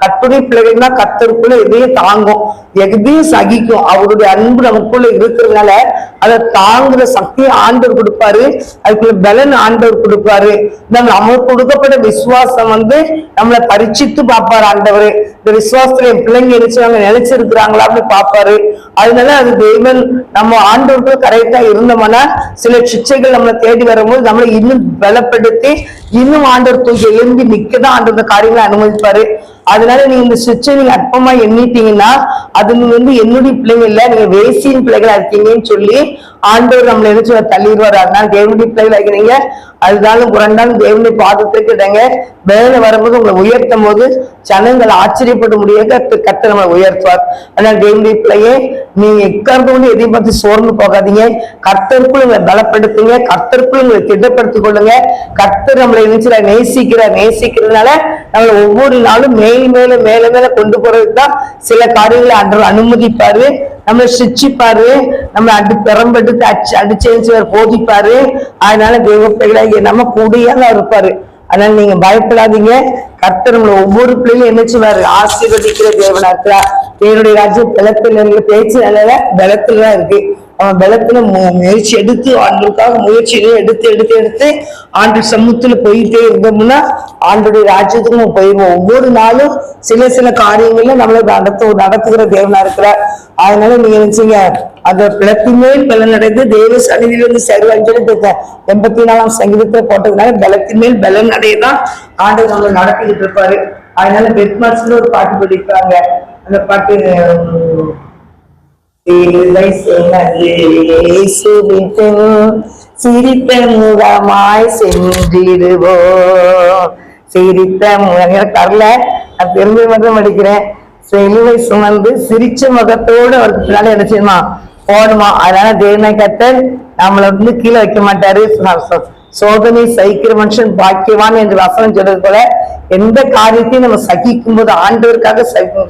கர்த்தருடைய பிள்ளைகள்னா கர்த்தருக்குள்ள எதையும் தாங்கும், எதையும் சகிக்கும். அவருடைய அன்பு நமக்குள்ள இருக்கிறதுனால அதை தாங்குற சக்தியை ஆண்டவர் கொடுப்பாரு, அதுக்குள்ள பலன் ஆண்டவர் கொடுப்பாரு. நமக்கு கொடுக்கப்பட்ட விசுவாசம் நம்மளை பரீட்சித்து பார்ப்பாரு ஆண்டவர். இந்த விசுவாசத்துல என் பிள்ளைங்க நினைச்சிருக்கிறாங்களா அப்படின்னு பார்ப்பாரு. அதனால அது தெய்வன் நம்ம ஆண்டவருக்கு கரெக்டா இருந்தோம்னா சில சிச்சைகள் நம்மளை தேடி வரும்போது நம்மளை இன்னும் பலப்படுத்தி இன்னும் ஆண்டவர் தூக்கி எழும்பி நிக்கதான் ஆண்டவர் காரியங்களை அனுமதிப்பாரு. அதனால நீங்க இந்த சிச்சை நீங்க அற்பமா எண்ணிட்டீங்கன்னா அது என்னுடைய பிள்ளைங்க இல்ல, நீங்க வேசியின் பிள்ளைகளா இருக்கீங்கன்னு சொல்லி ஆண்டவர் நம்மளை என்ன தள்ளிடுவாரு. அதனால தேவனுடைய பிள்ளைகளா இருக்கிறீங்க, அதுதாலும் புரண்டாலும் தேவனுடைய பாதத்திற்கு இடங்க. வேலை வரும்போது உங்களை உயர்த்தும் போது ஜனங்கள் ஆச்சரியப்பட முடியாத கர்த்தர் நம்மளை உயர்த்துவார். அதனால தேவனுடைய பிள்ளையே நீங்க எக்காரணம் எதையும் பார்த்து சோர்ந்து போகாதீங்க. கர்த்தருக்குள் உங்களை பலப்படுத்துங்க, கர்த்தருக்குள் உங்களை திட்டப்படுத்திக் கொள்ளுங்க. கர்த்தர் நம்மளை நேசிக்கிறதுனால நம்மளை ஒவ்வொரு நாளும் மேல மேல கொண்டு போறதுக்கு தான் சில காரியங்களை ஆண்டவர் அனுமதிப்பாரு. நம்மளை சிச்சிப்பாரு, நம்ம பெறம்பட்டு அடிச்சு போதிப்பாரு. அதனால தேவ பிள்ளைகளாகிய நம்ம கூடியதான் இருப்பாரு. அதனால நீங்க பயப்படாதீங்க. கர்த்தர் நம்மளை ஒவ்வொரு பிள்ளைகளும் என்ன செய்வாரு, ஆசீர்வதிக்கிற தேவனா இருக்கிறார். தேவனுடைய ராஜ்யம் பலத்துல பேச்சு நல்ல பலத்துலதான் இருக்கு. அவன் பலத்துல முயற்சி எடுத்து ஆண்டுக்காக முயற்சியில எடுத்து ஆண்டு சமூகத்துல போயிட்டே இருந்தோம்னா ஆண்டுடைய ராஜ்யத்துக்கு நம்ம போயிடுவோம். ஒவ்வொரு நாளும் சில காரியங்கள்ல நம்மளை நடத்துகிற தேவனா இருக்கிறார். அதனால நீங்க நினைச்சீங்க அந்த பலத்தின் மேல் பலன் அடைந்து தேவ சன்னிதியிலிருந்து சர்வஞ்சலி 84ஆம் சங்கீதத்துல போட்டதுனால பலத்தின் மேல் பலன் அடையதான் ஆண்டு நம்மளை நடத்திக்கிட்டு இருப்பாரு. அதனால பெட்மாஸ்ல ஒரு பாட்டு படிப்பாங்க. அந்த பாட்டு சிரித்த முகமாய் சென்றிடுவோம், சிரித்த முகம் தரல, நான் பெருமை மட்டும் படிக்கிறேன். சிலுவை சுமந்து சிரிச்ச முகத்தோடு அவருக்கு பின்னால என்ன செய்யணுமா போடுமா. அதனால தேவனை கர்த்தர் நம்மளை கீழே வைக்க மாட்டாரு. சோதனை சகிக்கிற மனுஷன் பாக்கியவான் என்று வசனம் சொல்றது போல எந்த காரியத்தையும் நம்ம சகிக்கும் போது ஆண்டவருக்காக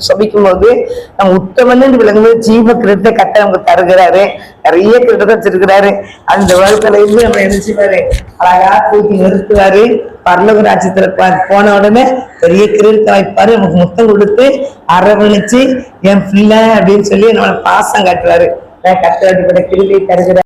சபிக்கும் போது நம்ம உத்தமன் என்று விளங்கும்போது ஜீவ கிரீடத்தை கர்த்தர் நமக்கு தருகிறாரு. நிறைய கிரீடத்தை வச்சிருக்கிறாரு. அந்த உலகத்துல இருந்து நம்ம என்ன செய்வாரு, அழகா தூக்கி நிறுத்துவாரு. பரலோக ராஜ்யத்துல போன உடனே பெரிய கிரீடத்தை வைப்பாரு, நமக்கு முத்தம் கொடுத்து அரவணைச்சு என் பிள்ளை அப்படின்னு சொல்லி நம்மளை பாசம் காட்டுவாரு. கர்த்தர் கிருபையை தருகிறார்.